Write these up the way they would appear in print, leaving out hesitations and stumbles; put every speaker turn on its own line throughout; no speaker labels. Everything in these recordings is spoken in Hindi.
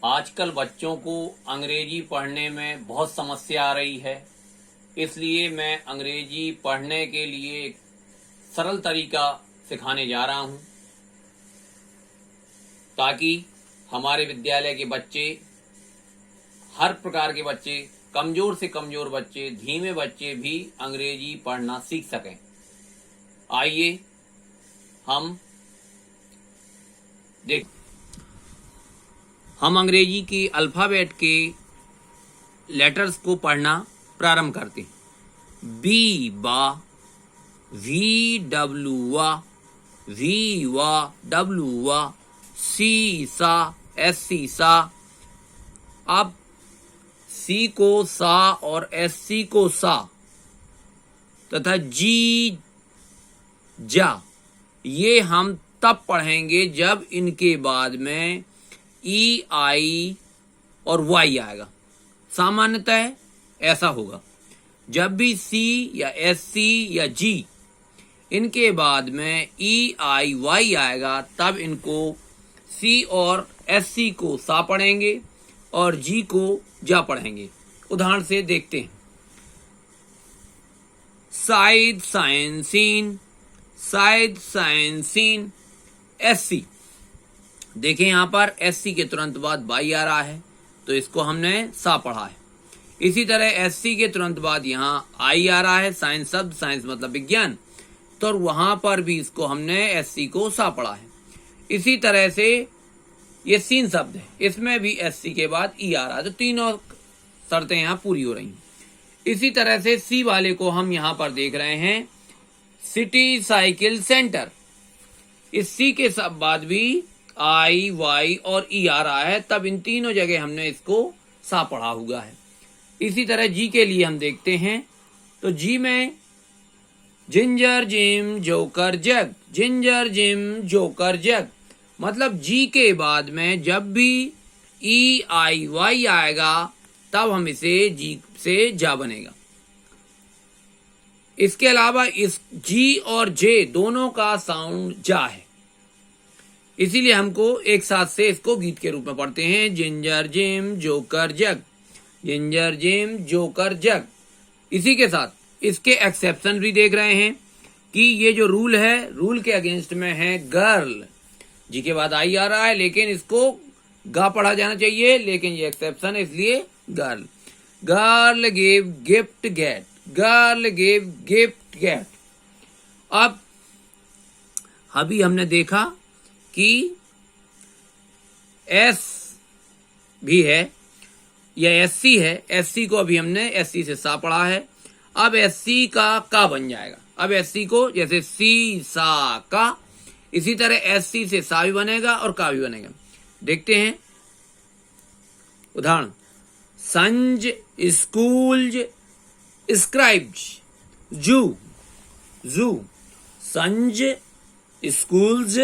आजकल बच्चों को अंग्रेजी पढ़ने में बहुत समस्या आ रही है, इसलिए मैं अंग्रेजी पढ़ने के लिए एक सरल तरीका सिखाने जा रहा हूं, ताकि हमारे विद्यालय के बच्चे, हर प्रकार के बच्चे, कमजोर से कमजोर बच्चे, धीमे बच्चे भी अंग्रेजी पढ़ना सीख सकें। आइए हम अंग्रेजी के अल्फाबेट के लेटर्स को पढ़ना प्रारंभ करते हैं। बी बा, वी डब्लू वा, वी वा, डब्लू वा, सी सा, एस सी सा। अब सी को सा और एस सी को सा तथा जी जा, ये हम तब पढ़ेंगे जब इनके बाद में ई आई और वाई आएगा। सामान्यतः ऐसा होगा, जब भी सी या एस सी या जी इनके बाद में ई आई वाई आएगा, तब इनको सी और एस सी को सा पढ़ेंगे और जी को जा पढ़ेंगे। उदाहरण से देखते हैं। Side sign scene, side sign scene, S C. देखें यहां पर एस सी के तुरंत बाद वाई आ रहा है, तो इसको हमने सा पढ़ा है। इसी तरह एस सी के तुरंत बाद यहां आई आ रहा है, साइंस शब्द, साइंस मतलब विज्ञान, तो वहां पर भी इसको हमने एस सी को सा पढ़ा है। इसी तरह से ये सीन शब्द है, इसमें भी एस सी के बाद ई आ रहा है, तो तीनों शर्तें यहां पूरी हो रही हैं। इसी तरह से सी वाले को हम यहां पर देख रहे हैं, सिटी साइकिल सेंटर। इस सी के सब बाद भी आई वाई और ई आ रहा है, तब इन तीनों जगह हमने इसको सा पढ़ा हुआ है। इसी तरह जी के लिए हम देखते हैं, तो जी में जिंजर जिम जोकर जग, जिंजर जिम जोकर जग, मतलब जी के बाद में जब भी ई आई वाई आएगा, तब हम इसे जी से जा बनेगा। इसके अलावा इस जी और जे दोनों का साउंड जा है, इसीलिए हमको एक साथ से इसको गीत के रूप में पढ़ते हैं। जिंजर जिम जोकर जग, जिंजर जिम जोकर जग। इसी के साथ इसके एक्सेप्शन भी देख रहे हैं कि ये जो रूल है, रूल के अगेंस्ट में है गर्ल। जी के बाद आई आ रहा है, लेकिन इसको गा पढ़ा जाना चाहिए, लेकिन ये एक्सेप्शन है, इसलिए girl. Girl give gift get, girl give gift get. अब अभी हमने देखा कि एस भी है या एस सी है, एस सी को अभी हमने एस सी से सा पढ़ा है। अब एस सी का बन जाएगा। अब एस सी को जैसे सी सा का, इसी तरह एस सी से सा भी बनेगा और का भी बनेगा। देखते हैं उदाहरण। संज, स्कूल्स, स्क्राइब्स, जू, जू, संज, स्कूल्स,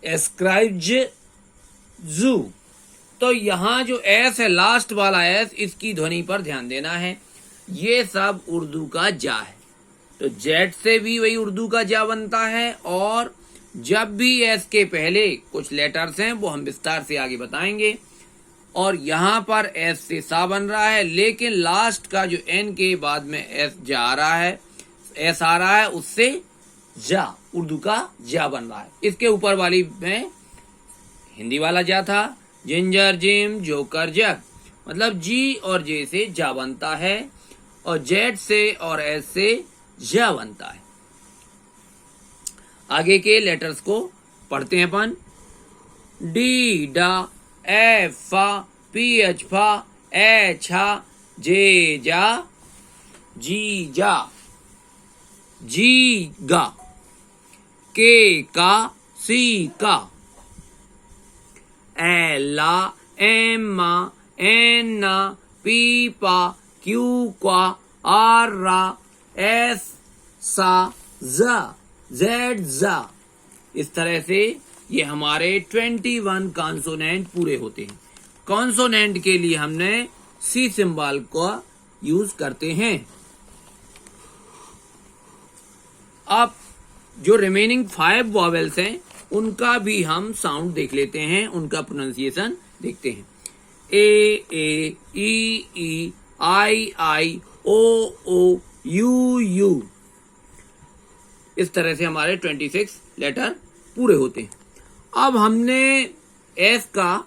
स्क्राइब्स, जू। तो यहां जो एस है, लास्ट वाला एस, इसकी ध्वनि पर ध्यान देना है। ये सब उर्दू का जा है, तो जेड से भी वही उर्दू का जा बनता है, और जब भी एस के पहले कुछ लेटर्स हैं वो हम विस्तार से आगे बताएंगे। और यहां पर एस से सा बन रहा है, लेकिन लास्ट का जो एन के बाद में एस जा आ रहा है, एस आ रहा है, उससे जा, उर्दू का जा बन रहा है। इसके ऊपर वाली में हिंदी वाला जा था, जिंजर जिम जोकर जग, मतलब जी और जे से जा बनता है, और जेड से और एस से जा बनता है। आगे के लेटर्स को पढ़ते हैं अपन। डी डा, एफ फा, पी एच फा, एच हा, जे जा, जी जा, जी गा, के का, सी का, एला, एम्मा, एन्ना, पीपा, क्यू का, आर रा, एस सा, जा, जेड जा। इस तरह से ये हमारे 21 कॉन्सोनेंट पूरे होते हैं। कॉन्सोनेंट के लिए हमने सी सिंबल का यूज करते हैं। अब जो रिमेनिंग 5 वॉवेल्स हैं, उनका भी हम साउंड देख लेते हैं, उनका प्रोनाउंसिएशन देखते हैं, ए ई आई ओ यू। इस तरह से हमारे 26 लेटर पूरे होते हैं। अब हमने एस का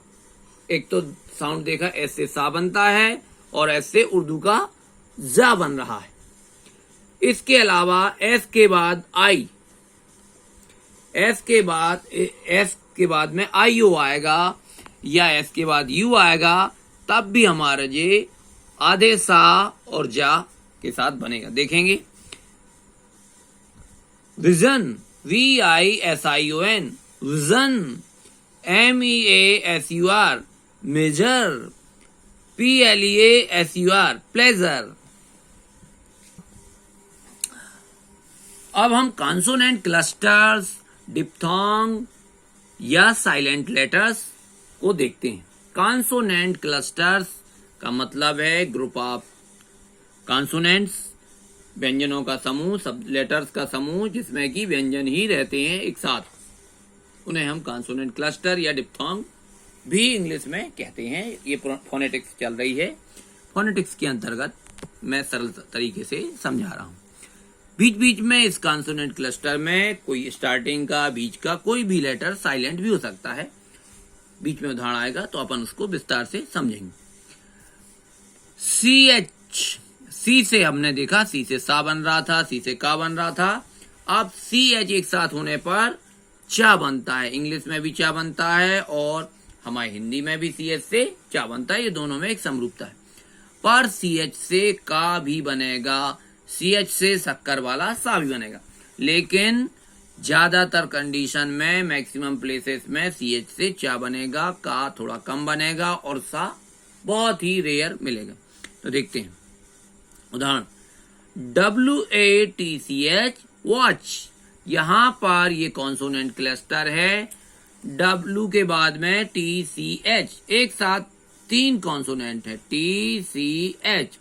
एक तो साउंड देखा, एस से सा बनता है और एस से उर्दू का जा बन रहा है। इसके अलावा एस के बाद आई, एस के बाद में आई ओ आएगा या एस के बाद यू आएगा, तब भी हमारा ये आधे सा और जा के साथ बनेगा। देखेंगे, vision, VISION, vision, MEASUR, measure, PLEASUR, pleasure. अब हम कॉन्सोनेंट क्लस्टर्स, डिप्थोंग या साइलेंट लेटर्स को देखते हैं। कॉन्सोनेंट क्लस्टर्स का मतलब है ग्रुप ऑफ कॉन्सोनेंट्स, व्यंजनों का समूह, सब लेटर्स का समूह जिसमें कि व्यंजन ही रहते हैं एक साथ, उन्हें हम कॉन्सोनेंट क्लस्टर या डिप्थोंग भी इंग्लिश में कहते हैं। ये फोनेटिक्स चल रही है, फोनेटिक्स के अंतर्गत मैं सरल तरीके से समझा रहा हूं। बीच बीच में इस कॉन्सोनेंट क्लस्टर में कोई स्टार्टिंग का, बीच का कोई भी लेटर साइलेंट भी हो सकता है। बीच में उदाहरण आएगा तो अपन उसको विस्तार से समझेंगे। CH, सी से हमने देखा, सी से सा बन रहा था, सी से का बन रहा था। अब CH एक साथ होने पर चा बनता है। इंग्लिश में भी चा बनता है और हमारे हिंदी में भी CH से चा बनता है। ये दोनों में एक समरूपता है। पर CH से का भी बनेगा, CH से शक्कर वाला सा भी बनेगा, लेकिन ज्यादातर कंडीशन में, मैक्सिमम प्लेसेस में CH से चा बनेगा, का थोड़ा कम बनेगा और सा बहुत ही रेयर मिलेगा। तो देखते हैं उदाहरण, WATCH, वॉच। यहां पर ये कॉन्सोनेंट क्लस्टर है। W के बाद में TCH, एक साथ 3 कॉन्सोनेंट है, TCH।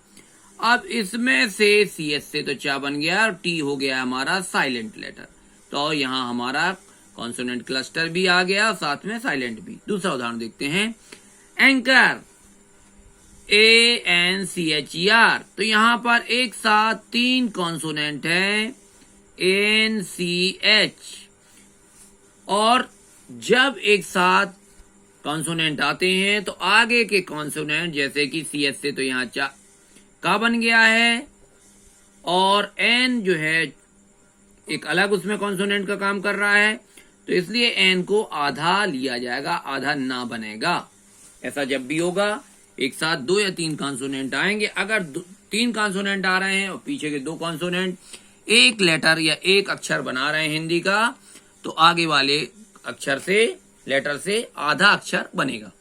अब इसमें से CH से तो चा बन गया और T हो गया हमारा साइलेंट लेटर, तो यहां हमारा कॉन्सोनेंट क्लस्टर भी आ गया, साथ में साइलेंट भी। दूसरा उदाहरण देखते हैं, एंकर, ANCHER। तो यहां पर एक साथ 3 कॉन्सोनेंट है, NCH। और जब एक साथ कॉन्सोनेंट आते हैं तो आगे के कॉन्सोनेंट, जैसे कि CH से तो यहां का बन गया है और N जो है एक अलग उसमें कॉन्सोनेंट का काम कर रहा है, तो इसलिए N को आधा लिया जाएगा, आधा ना बनेगा। ऐसा जब भी होगा, एक साथ 2 या 3 कॉन्सोनेंट आएंगे। अगर 3 कॉन्सोनेंट आ रहे हैं और पीछे के 2 कॉन्सोनेंट एक लेटर या एक अक्षर बना रहे हैं हिंदी का, तो आगे वाले अक्षर से, लेटर से आधा अक्षर बनेगा।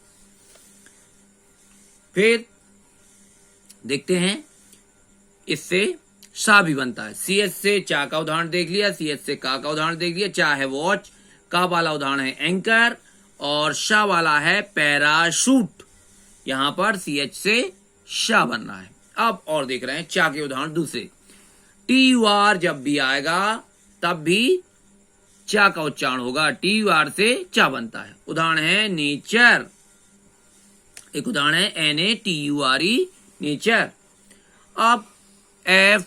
फिर देखते हैं, इससे सा भी बनता है। CH से चा का उदाहरण देख लिया, CH से का उदाहरण देख लिया। चा है वॉच, का वाला उदाहरण है एंकर और शा वाला है पैराशूट। यहां पर CH से शा बन रहा है। अब और देख रहे हैं चा के उदाहरण दूसरे। TUR जब भी आएगा तब भी चा का उच्चारण होगा, TUR से चा बनता है। उदाहरण है नेचर, एक उदाहरण है NATURE, नेचर। अब F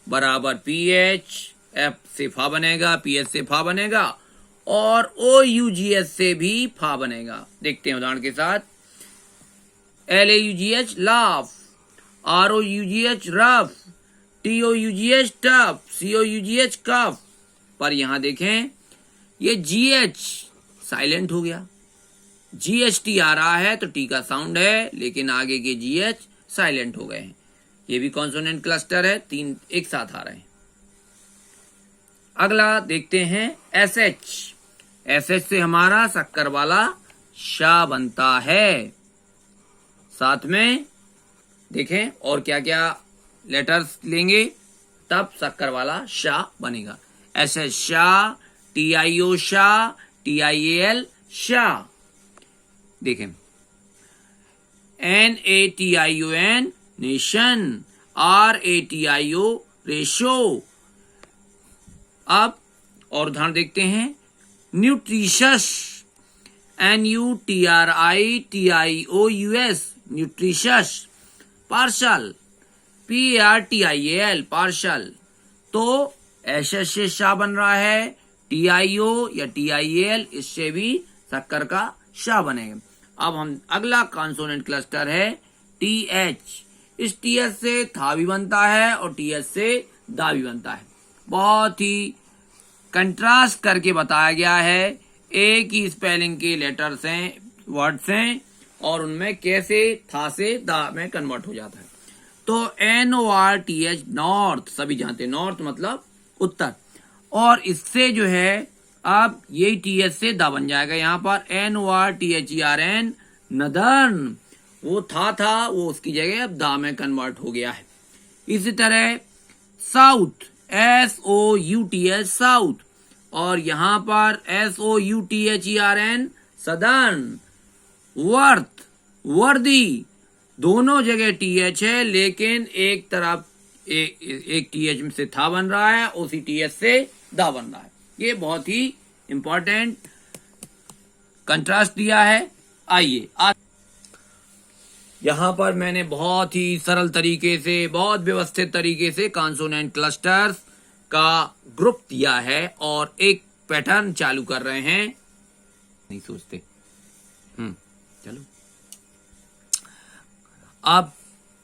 बराबर PH, F से फा बनेगा, PH से फा बनेगा और OUGH से भी फा बनेगा। देखते हैं उदाहरण के साथ, LAUGH laugh, ROUGH rough, TOUGH tough, COUGH कफ। पर यहां देखें ये GH साइलेंट हो गया, GHT आ रहा है तो T का साउंड है, लेकिन आगे के GH साइलेंट हो गए हैं। ये भी कॉन्सोनेंट क्लस्टर है, 3 एक साथ आ रहे हैं। अगला देखते हैं SH। SH से हमारा शक्कर वाला शा बनता है। साथ में देखें और क्या क्या लेटर्स लेंगे तब शक्कर वाला शा बनेगा। SH शा, TIO शा, TIAL शा। देखें NATION नेशन, RATIO रेशो। अब और उदाहरण देखते हैं, nutritious, NUTRITIOUS nutritious, partial PARTIAL partial. तो एशस से शा बन रहा है, TIO या TIAL इससे भी शक्कर का शा बनेगा। अब हम अगला कॉन्सोनेंट क्लस्टर है TH। इस TH से था भी बनता है और TH से दा भी बनता है। बहुत ही कंट्रास्ट करके बताया गया है, एक ही स्पेलिंग के लेटर्स हैं, वर्ड्स हैं, और उनमें कैसे था से दा में कन्वर्ट हो जाता है। तो NORTH नॉर्थ, सभी जानते हैं नॉर्थ मतलब उत्तर, और इससे जो है अब यही TH से दा बन जाएगा। यहाँ पर NORTHERN नदर्न, वो था वो उसकी जगह अब दा में कन्वर्ट हो गया है। इसी तरह साउथ SOUTH साउथ, और यहाँ पर SOUTHERN सदर्न। वर्थ वर्दी, दोनों जगह TH है, लेकिन एक तरफ एक TH से था बन रहा है, उसी TH से दा बन रहा है। ये बहुत ही इंपॉर्टेंट कंट्रास्ट दिया है। आइए यहां पर मैंने बहुत ही सरल तरीके से, बहुत व्यवस्थित तरीके से कॉन्सोनेंट क्लस्टर्स का ग्रुप दिया है और एक पैटर्न चालू कर रहे हैं। नहीं सोचते, चलो। अब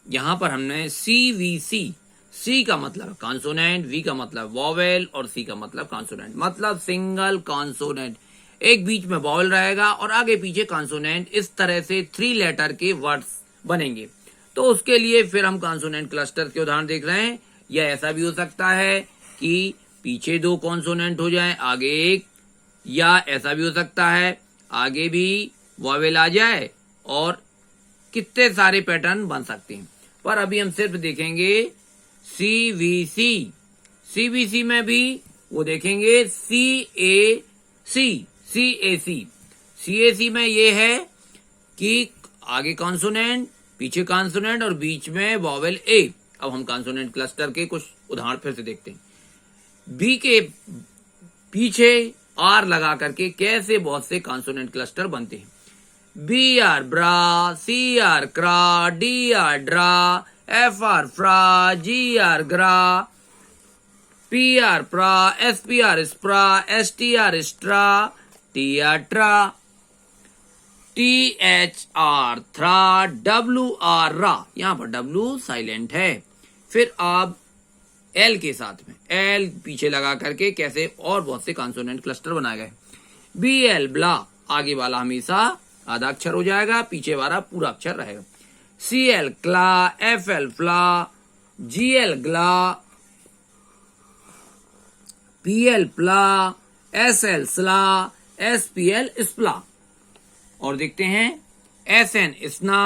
यहां पर हमने CVC, C का मतलब कॉन्सोनेंट, V का मतलब वॉवेल और C का मतलब कॉन्सोनेंट, मतलब सिंगल कॉन्सोनेंट, एक बीच में वॉवेल रहेगा और आगे पीछे कॉन्सोनेंट। इस तरह से 3 लेटर के वर्ड्स बनेंगे। तो उसके लिए फिर हम कॉन्सोनेंट क्लस्टर के उदाहरण देख रहे हैं। यह ऐसा भी हो सकता है कि पीछे 2 कॉन्सोनेंट हो जाएं, आगे एक, या ऐसा भी हो सकता है आगे भी वॉवेल आ जाए, और कितने सारे पैटर्न बन सकते हैं। पर अभी हम सिर्फ देखेंगे CVC। CVC में भी वो देखेंगे CAC में ये है कि आगे कॉन्सोनेंट, पीछे कॉन्सोनेंट और बीच में वॉवेल A। अब हम कॉन्सोनेंट क्लस्टर के कुछ उदाहरण फिर से देखते हैं। B के पीछे R लगा करके कैसे बहुत से कॉन्सोनेंट क्लस्टर बनते हैं। BR ब्रा, CR क्रा, DR ड्रा, FR फ्रा, GR ग्रा, PR प्रा, SPR स्प्रा, STR straw, TR ट्रा, THR थ्रा, WR रा, यहां पर W साइलेंट है। फिर आप L के साथ में L पीछे लगा करके कैसे और बहुत से कॉन्सोनेंट क्लस्टर बनाए गए। BL ब्ला, आगे वाला हमेशा आधा अक्षर हो जाएगा, पीछे वाला पूरा अक्षर रहेगा। CL क्ला, FL फ्ला, GL ग्ला, PL प्ला, SL स्ला, SPL स्प्ला। और देखते हैं SN स्ना,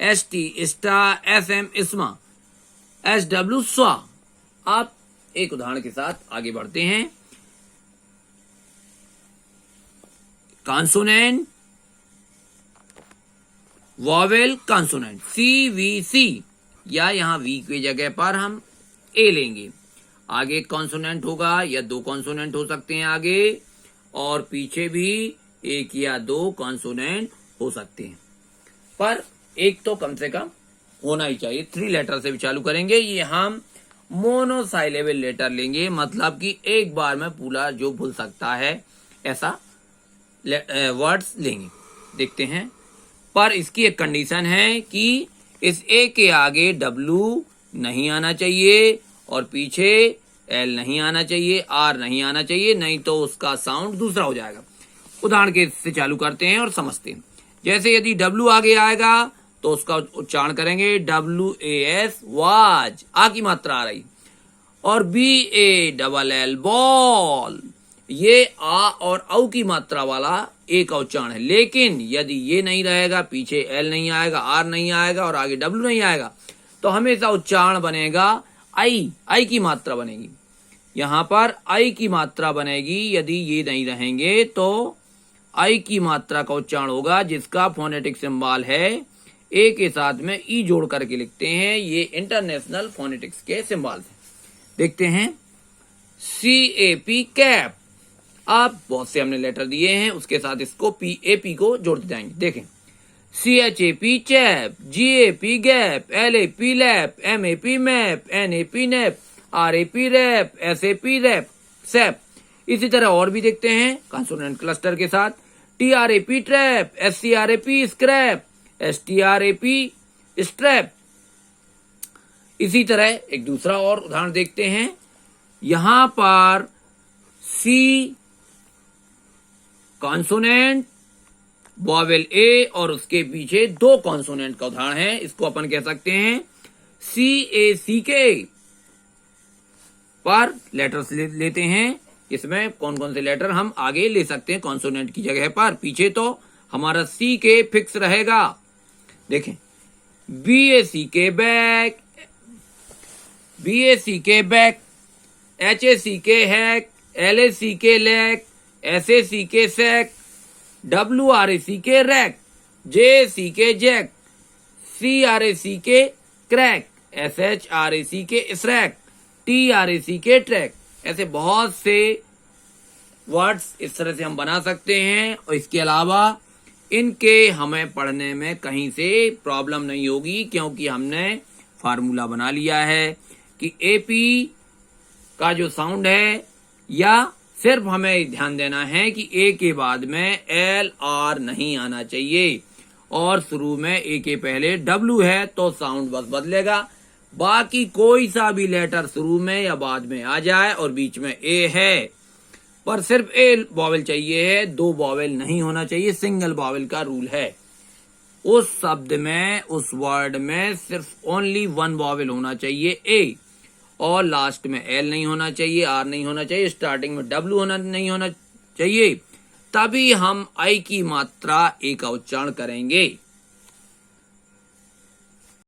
ST स्टा, SM स्मा, SW स्वा। आप एक उदाहरण के साथ आगे बढ़ते हैं। कॉन्सोनेंट, वॉवेल, कॉन्सोनेंट, CVC, या यहां V की जगह पर हम A लेंगे। आगे एक कॉन्सोनेंट होगा या 2 कॉन्सोनेंट हो सकते हैं आगे, और पीछे भी 1 या 2 कॉन्सोनेंट हो सकते हैं, पर एक तो कम से कम होना ही चाहिए। 3 लेटर से भी चालू करेंगे। ये हम मोनोसाइलेबल लेटर लेंगे, मतलब कि एक बार में पूरा जो भूल सकता है ऐसा वर्ड्स लेंगे। देखते हैं, पर इसकी एक कंडीशन है कि इस A के आगे W नहीं आना चाहिए और पीछे L नहीं आना चाहिए, R नहीं आना चाहिए, नहीं तो उसका साउंड दूसरा हो जाएगा। उदाहरण के से चालू करते हैं और समझते हैं। जैसे यदि W आगे आएगा तो उसका उच्चारण करेंगे WAS वाज, आ की मात्रा आ रही, और BALL बॉल, ये आ और औ की मात्रा वाला ए का उच्चारण है। लेकिन यदि ये नहीं रहेगा, पीछे L नहीं आएगा, R नहीं आएगा और आगे W नहीं आएगा, तो हमेशा उच्चारण बनेगा आई की मात्रा बनेगी। यहां पर आई की मात्रा बनेगी। यदि ये नहीं रहेंगे तो आई की मात्रा का उच्चारण होगा, जिसका फोनेटिक सिंबल है ए के साथ में ई जोड़ करके लिखते हैं। ये इंटरनेशनल फोनेटिक्स के सिंबल हैं। देखते हैं CAP कैप, अब बहुत से हमने लेटर दिए हैं, उसके साथ इसको PAP को जोड़ते जाएंगे। देखें, CHAP chap, GAP gap, LAP lap, MAP map, NAP nap, RAP rap, SAP rap sap. इसी तरह और भी देखते हैं कॉन्सोनेंट क्लस्टर के साथ, TRAP trap, SCRAP scrap, STRAP strap. इसी तरह एक दूसरा और उदाहरण देखते हैं, यहां पर C कॉन्सोनेंट, वॉवेल A और उसके पीछे दो कॉन्सोनेंट का उदाहरण है। इसको अपन कह सकते हैं CACK पर लेटर्स लेते हैं। इसमें कौन कौन से लेटर हम आगे ले सकते हैं कॉन्सोनेंट की जगह पर, पीछे तो हमारा CK फिक्स रहेगा। देखें, BACK back, BACK back, HACK hack, LACK lack, SACK sack, WRACK wrack, JACK jack, CRACK crack, SHRACK shrack, TRACK track. ऐसे बहुत से वर्ड्स इस तरह से हम बना सकते हैं और इसके अलावा इनके हमें पढ़ने में कहीं से प्रॉब्लम नहीं होगी, क्योंकि हमने फार्मूला बना लिया है कि AP का जो साउंड है, या सिर्फ हमें ध्यान देना है कि A के बाद में LR नहीं आना चाहिए और शुरू में A के पहले W है तो साउंड बस बदलेगा। बाकी कोई सा भी लेटर शुरू में या बाद में आ जाए और बीच में A है, पर सिर्फ A वॉवेल चाहिए है, दो वॉवेल नहीं होना चाहिए, सिंगल वॉवेल का रूल है। उस शब्द में, उस वर्ड में सिर्फ ओनली वन वॉवेल होना चाहिए A, और लास्ट में L नहीं होना चाहिए, R नहीं होना चाहिए, स्टार्टिंग में W नहीं होना चाहिए, तभी हम I की मात्रा A का उच्चारण करेंगे।